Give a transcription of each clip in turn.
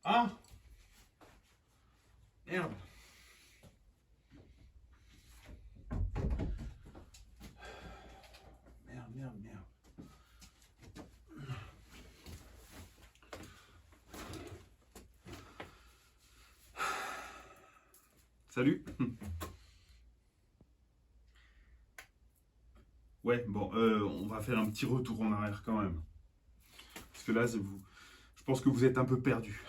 Ah, merde. Merde. Salut. Ouais, bon, on va faire un petit retour en arrière quand même. Parce que là, je pense que vous êtes un peu perdu.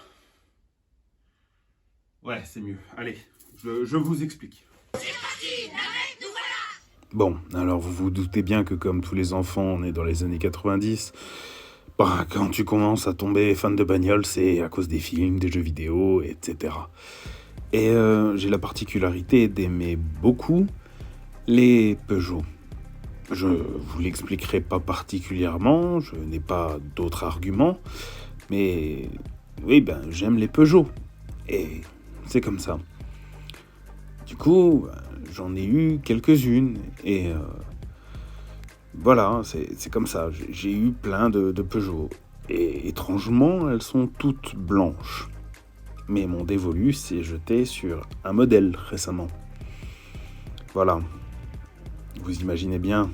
Ouais, c'est mieux. Allez, je vous explique. Bon, alors vous vous doutez bien que comme tous les enfants, on est dans les années 90. Bah, quand tu commences à tomber fan de bagnole, c'est à cause des films, des jeux vidéo, etc. Et j'ai la particularité d'aimer beaucoup les Peugeot. Je vous l'expliquerai pas particulièrement, je n'ai pas d'autres arguments, mais oui, ben j'aime les Peugeot. Et c'est comme ça. Du coup, j'en ai eu quelques-unes et voilà, c'est comme ça. J'ai eu plein de Peugeot. Et étrangement, elles sont toutes blanches. Mais mon dévolu s'est jeté sur un modèle récemment. Voilà. Vous imaginez bien.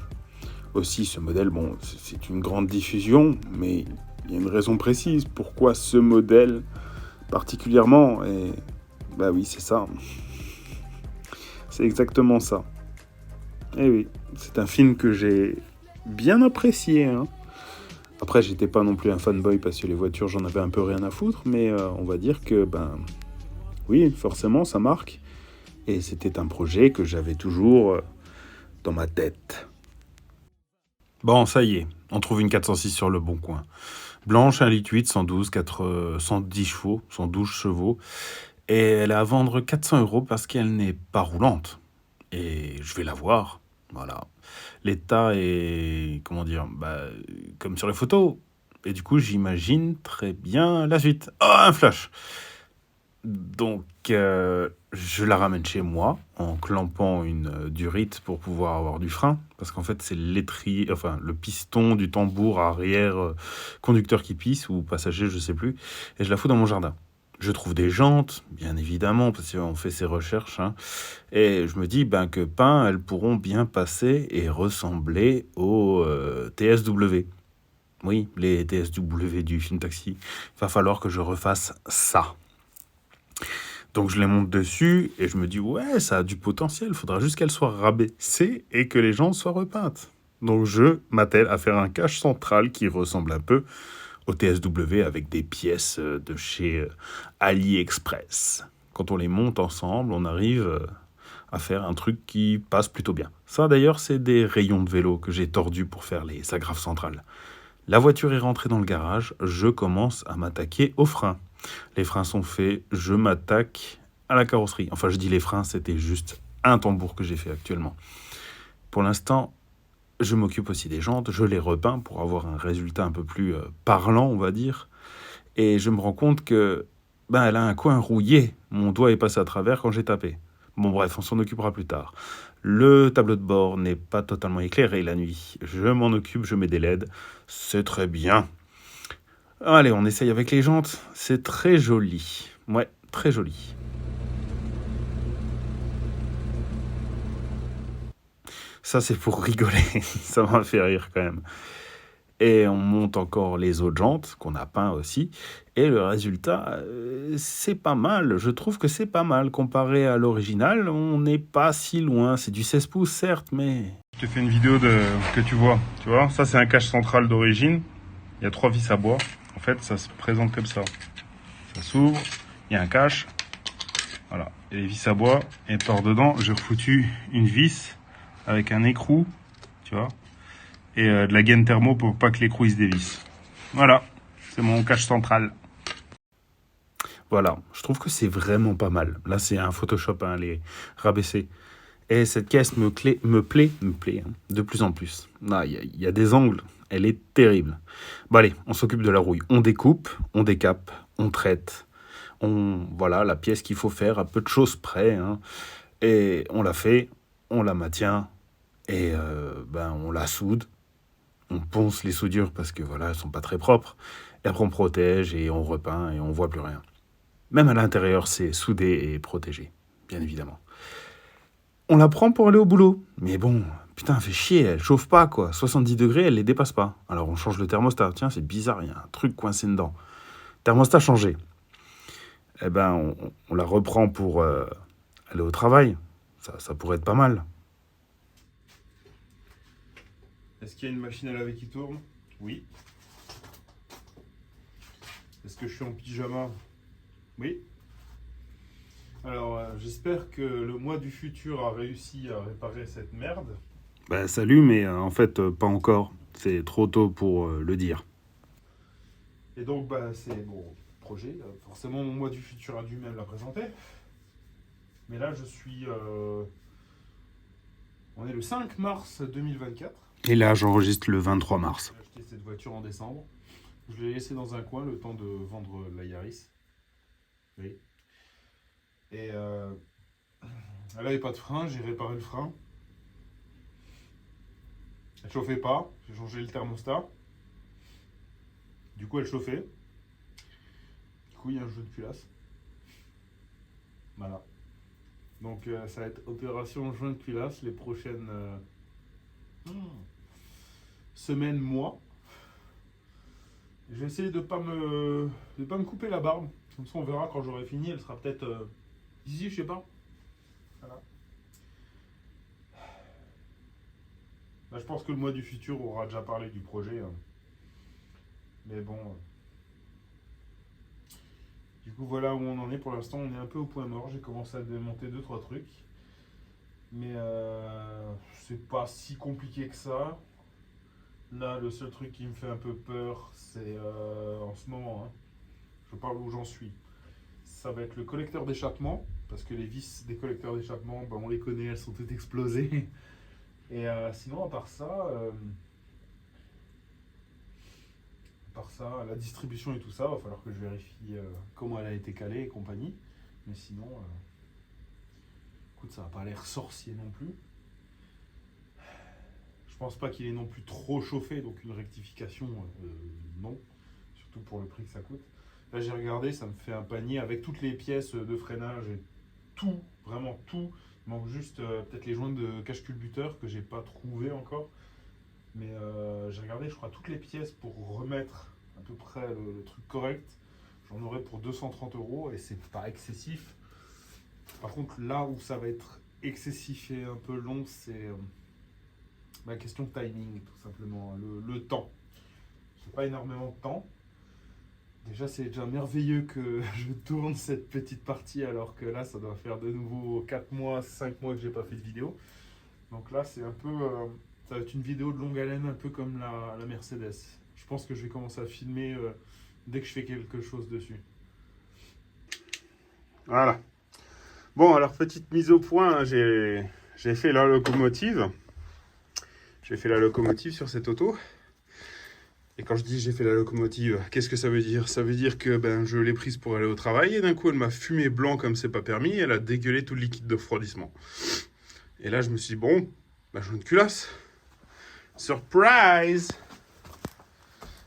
Aussi, ce modèle, bon, c'est une grande diffusion, mais il y a une raison précise. Pourquoi ce modèle particulièrement? Et bah oui, c'est ça. C'est exactement ça. Et oui, c'est un film que j'ai bien apprécié. Hein. Après, j'étais pas non plus un fanboy parce que les voitures, j'en avais un peu rien à foutre, mais on va dire que, ben, oui, forcément, ça marque. Et c'était un projet que j'avais toujours dans ma tête. Bon, ça y est, on trouve une 406 sur le bon coin. Blanche, 1,8 litre, 112, 110 chevaux, 112 chevaux. Et elle est à vendre 400 € parce qu'elle n'est pas roulante. Et je vais la voir. Voilà. L'état est, comment dire, bah, comme sur les photos. Et du coup, j'imagine très bien la suite. Oh, un flash! Donc, je la ramène chez moi en clampant une durite pour pouvoir avoir du frein. Parce qu'en fait, c'est l'étrier, enfin, le piston du tambour arrière conducteur qui pisse ou passager, je sais plus. Et je la fous dans mon jardin. Je trouve des jantes, bien évidemment, parce qu'on fait ses recherches. Hein, et je me dis ben, que elles pourront bien passer et ressembler aux TSW. Oui, les TSW du film Taxi. Il va falloir que je refasse ça. Donc je les monte dessus et je me dis ouais, ça a du potentiel, il faudra juste qu'elle soit rabaissée et que les jantes soient repeintes. Donc je m'attelle à faire un cache central qui ressemble un peu au TSW avec des pièces de chez AliExpress. Quand on les monte ensemble, on arrive à faire un truc qui passe plutôt bien. Ça d'ailleurs, c'est des rayons de vélo que j'ai tordus pour faire les agrafes centrales. La voiture est rentrée dans le garage, je commence à m'attaquer aux freins. Les freins sont faits, je m'attaque à la carrosserie. Enfin, je dis les freins, c'était juste un tambour que j'ai fait actuellement. Pour l'instant, je m'occupe aussi des jantes, je les repeins pour avoir un résultat un peu plus parlant, on va dire. Et je me rends compte que ben, elle a un coin rouillé. Mon doigt est passé à travers quand j'ai tapé. Bon bref, on s'en occupera plus tard. Le tableau de bord n'est pas totalement éclairé la nuit. Je m'en occupe, je mets des LED. C'est très bien. Allez, on essaye avec les jantes. C'est très joli. Ouais, très joli. Ça, c'est pour rigoler. Ça m'a fait rire quand même. Et on monte encore les autres jantes qu'on a peint aussi. Et le résultat, c'est pas mal. Je trouve que c'est pas mal. Comparé à l'original, on n'est pas si loin. C'est du 16 pouces, certes, mais... Je te fais une vidéo que tu vois. Tu vois, ça, c'est un cache central d'origine. Il y a 3 vis à bois. En fait, ça se présente comme ça. Ça s'ouvre. Il y a un cache. Voilà. Et les vis à bois. Et par dedans, j'ai refoutu une vis avec un écrou. tu vois. Et de la gaine thermo pour pas que l'écrou se dévisse. Voilà, c'est mon cache central. Voilà, je trouve que c'est vraiment pas mal. Là, c'est un Photoshop, hein, les rabaisser. Et cette caisse me plaît hein, de plus en plus. Là, il y a des angles, elle est terrible. Bon allez, on s'occupe de la rouille. On découpe, on décape, on traite. Voilà, la pièce qu'il faut faire à peu de choses près. Hein. Et on la fait, on la maintient, et on la soude. On ponce les soudures parce que voilà, elles sont pas très propres. Et après, on protège et on repeint et on voit plus rien. Même à l'intérieur, c'est soudé et protégé, bien évidemment. On la prend pour aller au boulot. Mais bon, putain, fait chier, elle chauffe pas, quoi. 70 degrés, elle les dépasse pas. Alors on change le thermostat. Tiens, c'est bizarre, il y a un truc coincé dedans. Thermostat changé. Eh ben, on la reprend pour aller au travail. Ça pourrait être pas mal. Est-ce qu'il y a une machine à laver qui tourne? Oui. Est-ce que je suis en pyjama? Oui. Alors, j'espère que le moi du futur a réussi à réparer cette merde. Bah salut, mais en fait, pas encore. C'est trop tôt pour le dire. Et donc, c'est mon projet. Forcément, mon moi du futur a dû même la présenter. Mais là, je suis... On est le 5 mars 2024. Et là, j'enregistre le 23 mars. J'ai acheté cette voiture en décembre. Je l'ai laissée dans un coin le temps de vendre la Yaris. Oui. Et elle n'avait pas de frein, j'ai réparé le frein. Elle chauffait pas, j'ai changé le thermostat. Du coup, elle chauffait. Du coup, il y a un jeu de culasse. Voilà. Donc, ça va être opération joint de culasse les prochaines semaines, mois. Je vais essayer de pas me couper la barbe. Comme ça, on verra quand j'aurai fini. Elle sera peut-être ici, je sais pas. Voilà. Là, je pense que le mois du futur aura déjà parlé du projet. Hein. Mais bon. Du coup, voilà où on en est pour l'instant. On est un peu au point mort. J'ai commencé à démonter 2-3 trucs. Mais c'est pas si compliqué que ça. Là, le seul truc qui me fait un peu peur, c'est en ce moment, hein, je parle où j'en suis. Ça va être le collecteur d'échappement, parce que les vis des collecteurs d'échappement, on les connaît, elles sont toutes explosées. Et sinon, à part ça, la distribution et tout ça, va falloir que je vérifie comment elle a été calée et compagnie. Mais sinon, écoute, ça n'a pas l'air sorcier non plus. Je pense pas qu'il est non plus trop chauffé, donc une rectification, non. Surtout pour le prix que ça coûte. Là, j'ai regardé, ça me fait un panier avec toutes les pièces de freinage et tout, vraiment tout. Il manque juste peut-être les joints de cache-culbuteur que j'ai pas trouvé encore. Mais j'ai regardé, je crois, toutes les pièces pour remettre à peu près le truc correct. J'en aurais pour 230 € et c'est pas excessif. Par contre, là où ça va être excessif et un peu long, c'est la question de timing, tout simplement. Le temps. J'ai pas énormément de temps. Déjà, c'est déjà merveilleux que je tourne cette petite partie alors que là, ça doit faire de nouveau 4 mois, 5 mois que j'ai pas fait de vidéo. Donc là, c'est un peu... ça va être une vidéo de longue haleine, un peu comme la Mercedes. Je pense que je vais commencer à filmer dès que je fais quelque chose dessus. Voilà. Bon, alors, petite mise au point, hein, j'ai fait la locomotive. J'ai fait la locomotive sur cette auto. Et quand je dis j'ai fait la locomotive, qu'est-ce que ça veut dire? Ça veut dire que je l'ai prise pour aller au travail et d'un coup elle m'a fumé blanc comme c'est pas permis et elle a dégueulé tout le liquide de refroidissement. Et là je me suis dit bon, joint de culasse. Surprise!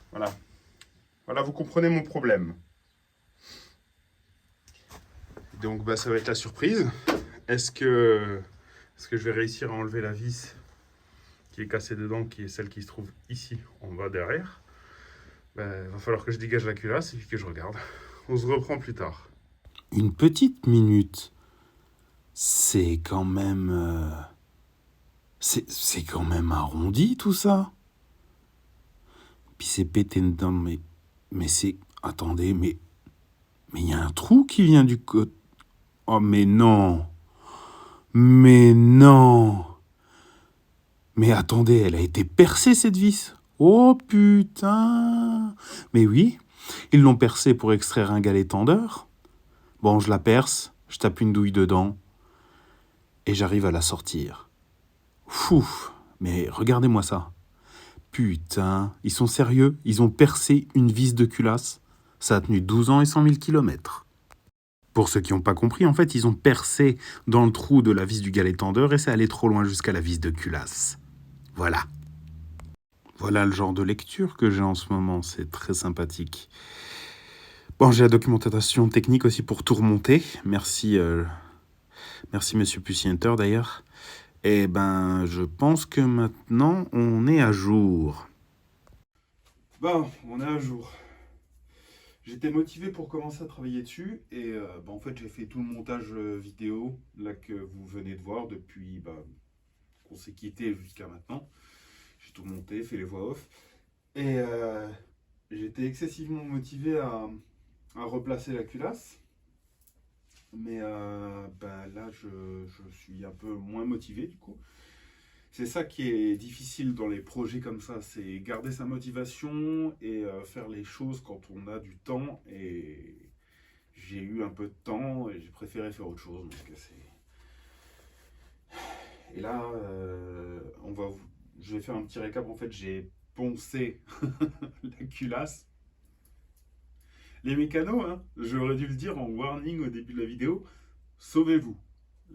Voilà. Voilà, vous comprenez mon problème. Donc ça va être la surprise. Est-ce que je vais réussir à enlever la vis qui est cassée dedans, qui est celle qui se trouve ici en bas derrière? Va falloir que je dégage la culasse et puis que je regarde. On se reprend plus tard. Une petite minute. C'est quand même... C'est quand même arrondi tout ça. Puis c'est pété dedans, mais c'est... Attendez, mais il y a un trou qui vient du côté... Oh mais non. Mais non. Mais attendez, elle a été percée cette vis. Oh putain! Mais oui, ils l'ont percée pour extraire un galet tendeur. Bon, je la perce, je tape une douille dedans et j'arrive à la sortir. Fou! Mais regardez-moi ça. Putain, ils sont sérieux? Ils ont percé une vis de culasse? Ça a tenu 12 ans et 100 000 kilomètres. Pour ceux qui n'ont pas compris, en fait, ils ont percé dans le trou de la vis du galet tendeur et c'est allé trop loin jusqu'à la vis de culasse. Voilà. Voilà le genre de lecture que j'ai en ce moment, c'est très sympathique. Bon, j'ai la documentation technique aussi pour tout remonter. Merci Monsieur Pucienter d'ailleurs. Et ben, je pense que maintenant, on est à jour. Bon, on est à jour. J'étais motivé pour commencer à travailler dessus et en fait j'ai fait tout le montage vidéo là que vous venez de voir depuis qu'on s'est quitté jusqu'à maintenant. J'ai tout monté, fait les voix off et j'étais excessivement motivé à replacer la culasse. Mais là je suis un peu moins motivé du coup. C'est ça qui est difficile dans les projets comme ça, c'est garder sa motivation et faire les choses quand on a du temps. Et j'ai eu un peu de temps et j'ai préféré faire autre chose. Et là, je vais faire un petit récap. En fait, j'ai poncé la culasse. Les mécanos, hein, j'aurais dû le dire en warning au début de la vidéo, sauvez-vous.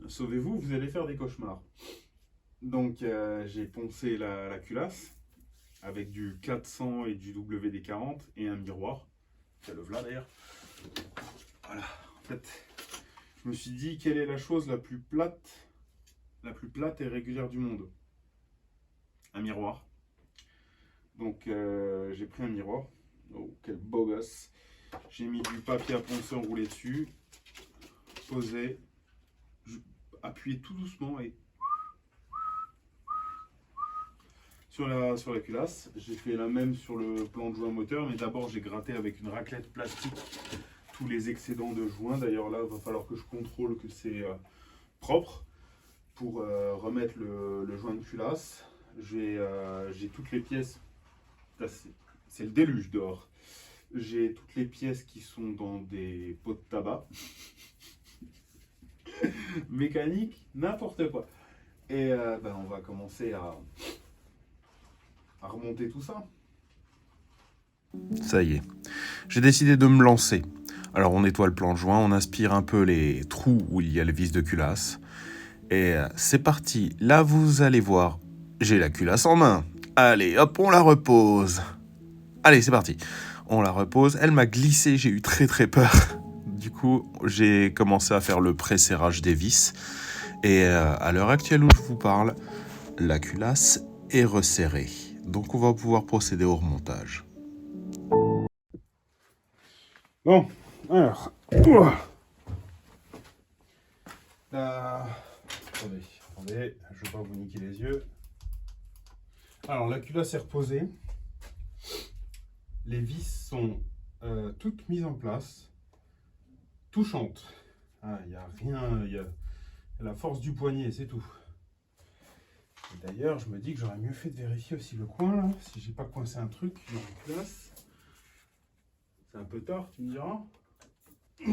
Sauvez-vous, vous allez faire des cauchemars. Donc j'ai poncé la culasse avec du 400 et du WD-40 et un miroir. C'est le là d'ailleurs. Voilà. En fait, je me suis dit quelle est la chose la plus plate et régulière du monde. Un miroir. Donc j'ai pris un miroir. Oh quel beau gosse. J'ai mis du papier à poncer enroulé dessus. Posé. Appuyé tout doucement et sur la culasse. J'ai fait la même sur le plan de joint moteur, mais d'abord j'ai gratté avec une raclette plastique tous les excédents de joint. D'ailleurs là, il va falloir que je contrôle que c'est propre pour remettre le joint de culasse. J'ai toutes les pièces, c'est le déluge dehors. J'ai toutes les pièces qui sont dans des pots de tabac. Mécanique, n'importe quoi. Et on va commencer à remonter tout ça. Ça y est, j'ai décidé de me lancer. Alors on nettoie le plan de joint, on aspire un peu les trous où il y a les vis de culasse. Et c'est parti, là vous allez voir, j'ai la culasse en main. Allez, hop, on la repose. Allez, c'est parti. On la repose, elle m'a glissé, j'ai eu très très peur. Du coup, j'ai commencé à faire le pré-serrage des vis. Et à l'heure actuelle où je vous parle, la culasse est resserrée. Donc on va pouvoir procéder au remontage. Bon, alors. Attendez, je ne vais pas vous niquer les yeux. Alors, la culasse est reposée. Les vis sont toutes mises en place, touchantes. Il n'y a rien, il y a la force du poignet, c'est tout. Et d'ailleurs, je me dis que j'aurais mieux fait de vérifier aussi le coin, là, si j'ai pas coincé un truc dans la culasse. C'est un peu tard, tu me diras. Je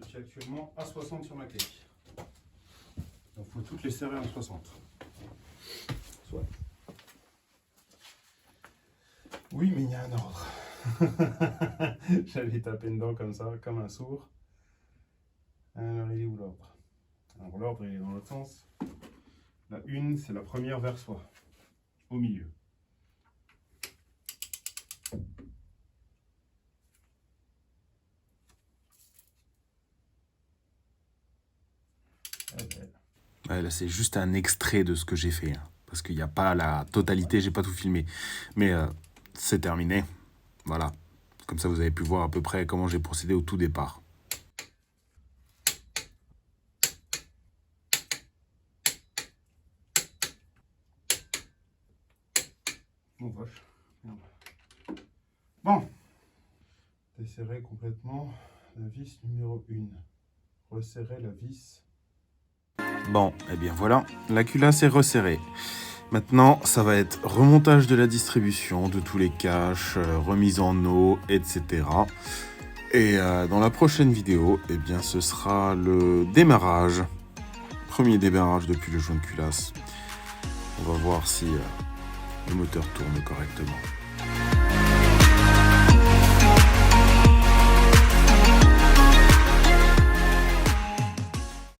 suis actuellement à 60 sur ma clé. Donc, il faut toutes les serrer en 60. Soit. Oui, mais il y a un ordre. J'avais tapé dedans comme ça, comme un sourd. Alors, il est où l'ordre? Alors, l'ordre, il est dans l'autre sens. La une, c'est la première vers soi, au milieu. Ouais, là, c'est juste un extrait de ce que j'ai fait. Hein, parce qu'il n'y a pas la totalité, j'ai pas tout filmé. Mais c'est terminé. Voilà. Comme ça, vous avez pu voir à peu près comment j'ai procédé au tout départ. Oh vache. Bon. Desserrer complètement la vis numéro 1. Resserrer la vis Bon, et bien voilà, la culasse est resserrée. Maintenant, ça va être remontage de la distribution, de tous les caches, remise en eau, etc. Et dans la prochaine vidéo, eh bien, ce sera le démarrage. Premier démarrage depuis le joint de culasse. On va voir si le moteur tourne correctement.